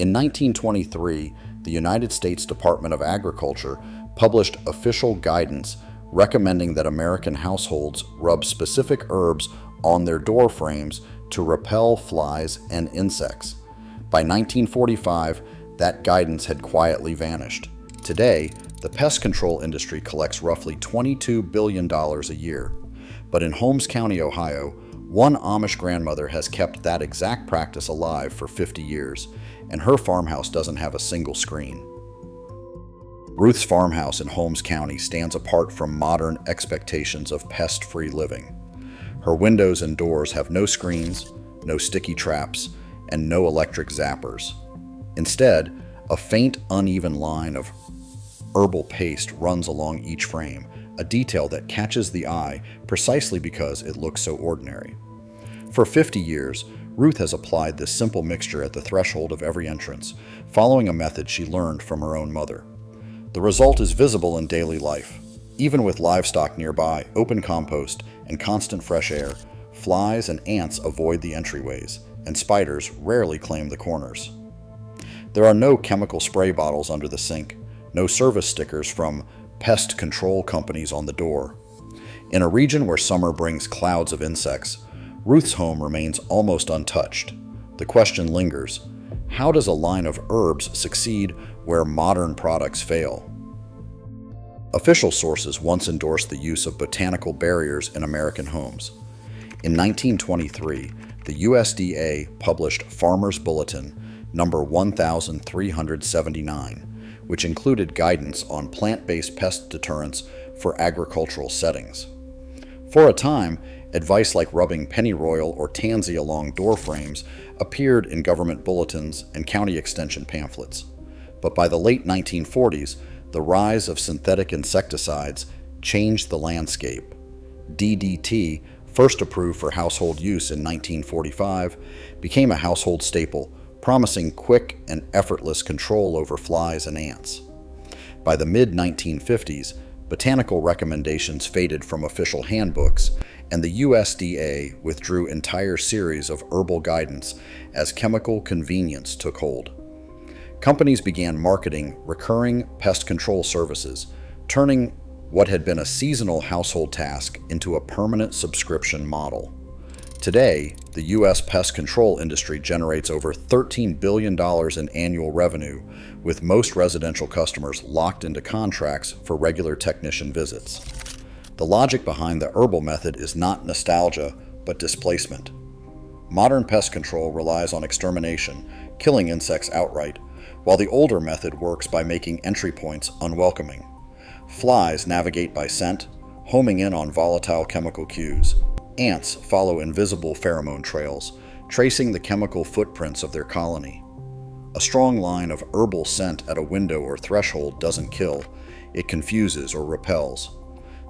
In 1923, the United States Department of Agriculture published official guidance recommending that American households rub specific herbs on their door frames to repel flies and insects. By 1945, that guidance had quietly vanished. Today, the pest control industry collects roughly $22 billion a year. But in Holmes County, Ohio, one Amish grandmother has kept that exact practice alive for 50 years, and her farmhouse doesn't have a single screen. Ruth's farmhouse in Holmes County stands apart from modern expectations of pest-free living. Her windows and doors have no screens, no sticky traps, and no electric zappers. Instead, a faint, uneven line of herbal paste runs along each frame, a detail that catches the eye precisely because it looks so ordinary. For 50 years, Ruth has applied this simple mixture at the threshold of every entrance, following a method she learned from her own mother. The result is visible in daily life. Even with livestock nearby, open compost, and constant fresh air, flies and ants avoid the entryways, and spiders rarely claim the corners. There are no chemical spray bottles under the sink, no service stickers from pest control companies on the door. In a region where summer brings clouds of insects, Ruth's home remains almost untouched. The question lingers: how does a line of herbs succeed where modern products fail? Official sources once endorsed the use of botanical barriers in American homes. In 1923, the USDA published Farmer's Bulletin number 1379, which included guidance on plant-based pest deterrents for agricultural settings. For a time, advice like rubbing pennyroyal or tansy along door frames appeared in government bulletins and county extension pamphlets. But by the late 1940s, the rise of synthetic insecticides changed the landscape. DDT, first approved for household use in 1945, became a household staple, promising quick and effortless control over flies and ants. By the mid-1950s, botanical recommendations faded from official handbooks, and the USDA withdrew entire series of herbal guidance as chemical convenience took hold. Companies began marketing recurring pest control services, turning what had been a seasonal household task into a permanent subscription model. Today, the U.S. pest control industry generates over $13 billion in annual revenue, with most residential customers locked into contracts for regular technician visits. The logic behind the herbal method is not nostalgia, but displacement. Modern pest control relies on extermination, killing insects outright, while the older method works by making entry points unwelcoming. Flies navigate by scent, homing in on volatile chemical cues. Ants follow invisible pheromone trails, tracing the chemical footprints of their colony. A strong line of herbal scent at a window or threshold doesn't kill, it confuses or repels.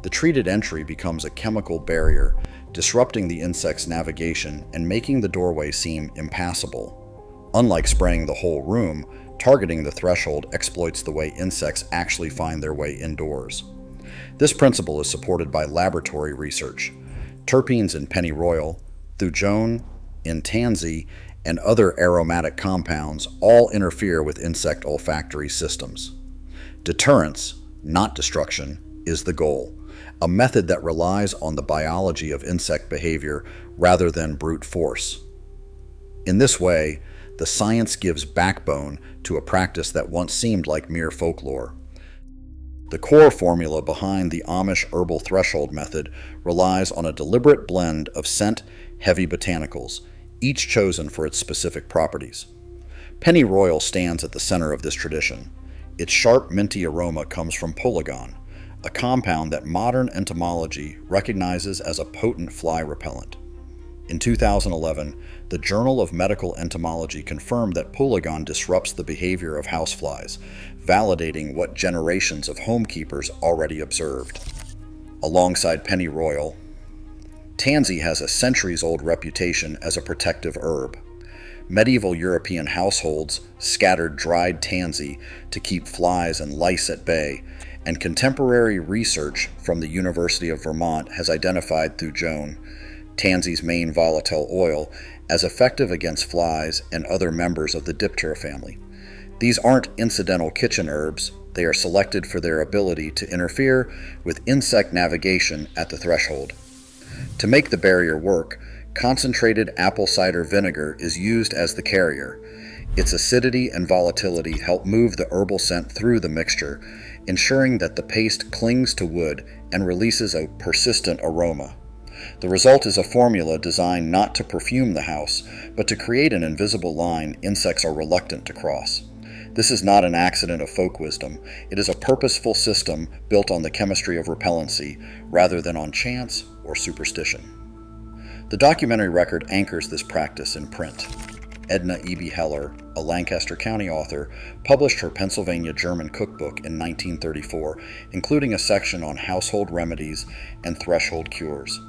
The treated entry becomes a chemical barrier, disrupting the insect's navigation and making the doorway seem impassable. Unlike spraying the whole room, targeting the threshold exploits the way insects actually find their way indoors. This principle is supported by laboratory research. Terpenes in pennyroyal, thujone in tansy, and other aromatic compounds all interfere with insect olfactory systems. Deterrence, not destruction, is the goal, a method that relies on the biology of insect behavior rather than brute force. In this way, the science gives backbone to a practice that once seemed like mere folklore. The core formula behind the Amish herbal threshold method relies on a deliberate blend of scent-heavy botanicals, each chosen for its specific properties. Pennyroyal stands at the center of this tradition. Its sharp, minty aroma comes from polygon, a compound that modern entomology recognizes as a potent fly repellent. In 2011, the Journal of Medical Entomology confirmed that polygon disrupts the behavior of houseflies, validating what generations of homekeepers already observed. Alongside pennyroyal, tansy has a centuries-old reputation as a protective herb. Medieval European households scattered dried tansy to keep flies and lice at bay, and contemporary research from the University of Vermont has identified thujone, tansy's main volatile oil, as effective against flies and other members of the Diptera family. These aren't incidental kitchen herbs, they are selected for their ability to interfere with insect navigation at the threshold. To make the barrier work, concentrated apple cider vinegar is used as the carrier. Its acidity and volatility help move the herbal scent through the mixture, ensuring that the paste clings to wood and releases a persistent aroma. The result is a formula designed not to perfume the house, but to create an invisible line insects are reluctant to cross. This is not an accident of folk wisdom. It is a purposeful system built on the chemistry of repellency, rather than on chance or superstition. The documentary record anchors this practice in print. Edna E.B. Heller, a Lancaster County author, published her Pennsylvania German cookbook in 1934, including a section on household remedies and threshold cures.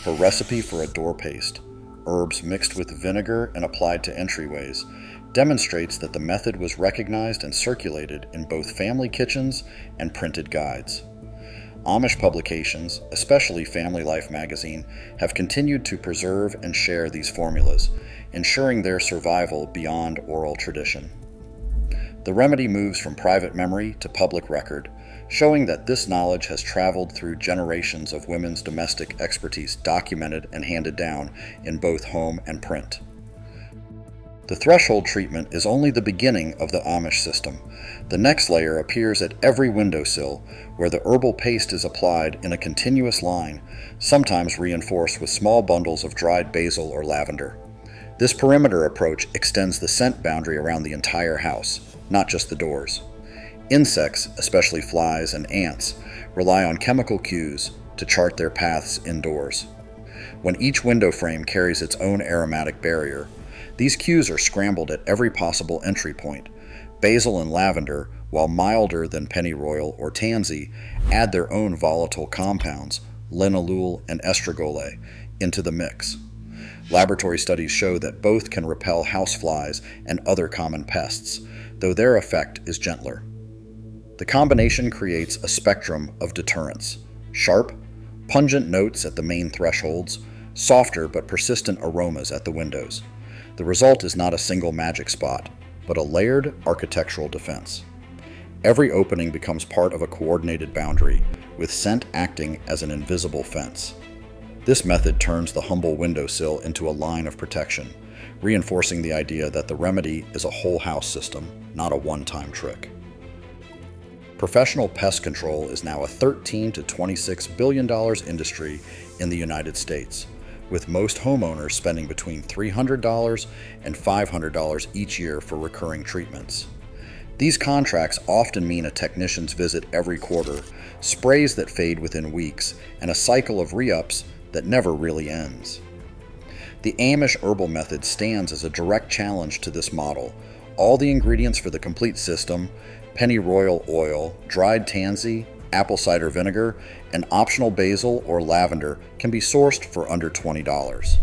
Her recipe for a door paste, herbs mixed with vinegar and applied to entryways, demonstrates that the method was recognized and circulated in both family kitchens and printed guides. Amish publications, especially Family Life magazine, have continued to preserve and share these formulas, ensuring their survival beyond oral tradition. The remedy moves from private memory to public record, showing that this knowledge has traveled through generations of women's domestic expertise documented and handed down in both home and print. The threshold treatment is only the beginning of the Amish system. The next layer appears at every windowsill, where the herbal paste is applied in a continuous line, sometimes reinforced with small bundles of dried basil or lavender. This perimeter approach extends the scent boundary around the entire house, not just the doors. Insects, especially flies and ants, rely on chemical cues to chart their paths indoors. When each window frame carries its own aromatic barrier, these cues are scrambled at every possible entry point. Basil and lavender, while milder than pennyroyal or tansy, add their own volatile compounds, linalool and estragole, into the mix. Laboratory studies show that both can repel houseflies and other common pests, though their effect is gentler. The combination creates a spectrum of deterrents: sharp, pungent notes at the main thresholds, softer but persistent aromas at the windows. The result is not a single magic spot, but a layered architectural defense. Every opening becomes part of a coordinated boundary, with scent acting as an invisible fence. This method turns the humble windowsill into a line of protection, reinforcing the idea that the remedy is a whole house system, not a one-time trick. Professional pest control is now a $13 to $26 billion industry in the United States, with most homeowners spending between $300 and $500 each year for recurring treatments. These contracts often mean a technician's visit every quarter, sprays that fade within weeks, and a cycle of re-ups that never really ends. The Amish herbal method stands as a direct challenge to this model. All the ingredients for the complete system, pennyroyal oil, dried tansy, apple cider vinegar, and optional basil or lavender, can be sourced for under $20.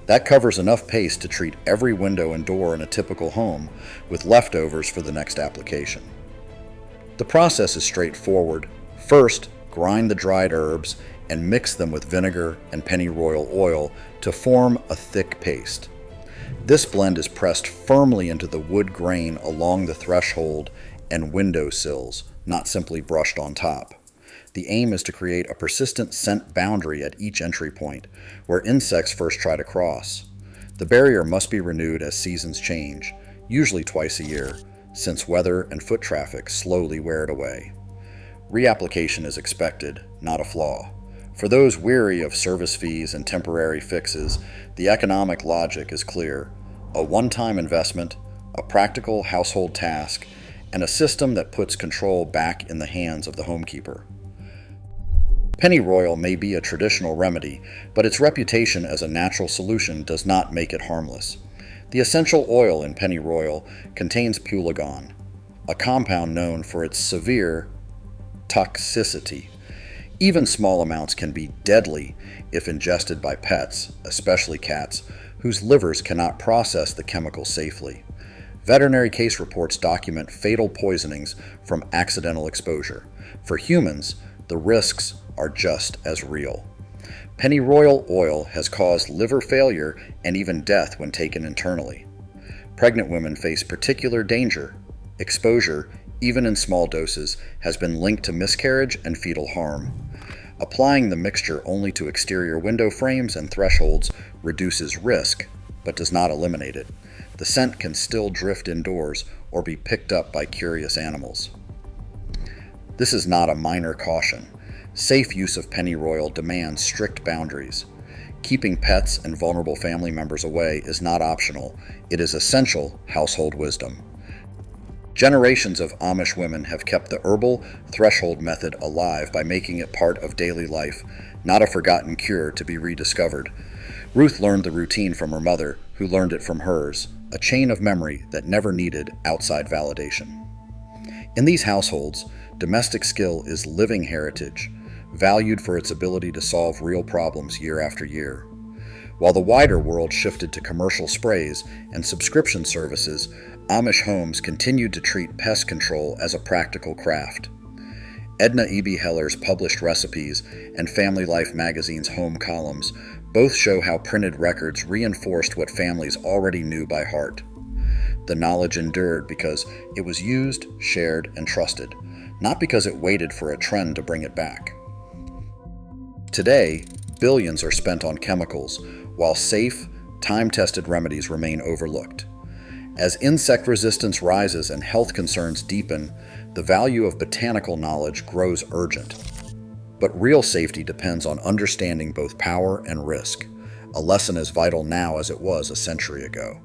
That covers enough paste to treat every window and door in a typical home, with leftovers for the next application. The process is straightforward. First, grind the dried herbs and mix them with vinegar and pennyroyal oil to form a thick paste. This blend is pressed firmly into the wood grain along the threshold and window sills, not simply brushed on top. The aim is to create a persistent scent boundary at each entry point, where insects first try to cross. The barrier must be renewed as seasons change, usually twice a year, since weather and foot traffic slowly wear it away. Reapplication is expected, not a flaw. For those weary of service fees and temporary fixes, the economic logic is clear: a one-time investment, a practical household task, and a system that puts control back in the hands of the homekeeper. Pennyroyal may be a traditional remedy, but its reputation as a natural solution does not make it harmless. The essential oil in pennyroyal contains peulagon, a compound known for its severe toxicity. Even small amounts can be deadly if ingested by pets, especially cats, whose livers cannot process the chemical safely. Veterinary case reports document fatal poisonings from accidental exposure. For humans, the risks are just as real. Pennyroyal oil has caused liver failure and even death when taken internally. Pregnant women face particular danger. Exposure, even in small doses, has been linked to miscarriage and fetal harm. Applying the mixture only to exterior window frames and thresholds reduces risk, but does not eliminate it. The scent can still drift indoors or be picked up by curious animals. This is not a minor caution. Safe use of pennyroyal demands strict boundaries. Keeping pets and vulnerable family members away is not optional. It is essential household wisdom. Generations of Amish women have kept the herbal threshold method alive by making it part of daily life, not a forgotten cure to be rediscovered. Ruth learned the routine from her mother, who learned it from hers, a chain of memory that never needed outside validation. In these households, domestic skill is living heritage, valued for its ability to solve real problems year after year. While the wider world shifted to commercial sprays and subscription services, Amish homes continued to treat pest control as a practical craft. Edna E.B. Heller's published recipes and Family Life magazine's home columns both show how printed records reinforced what families already knew by heart. The knowledge endured because it was used, shared, and trusted, not because it waited for a trend to bring it back. Today, billions are spent on chemicals, while safe, time-tested remedies remain overlooked. As insect resistance rises and health concerns deepen, the value of botanical knowledge grows urgent. But real safety depends on understanding both power and risk, a lesson as vital now as it was a century ago.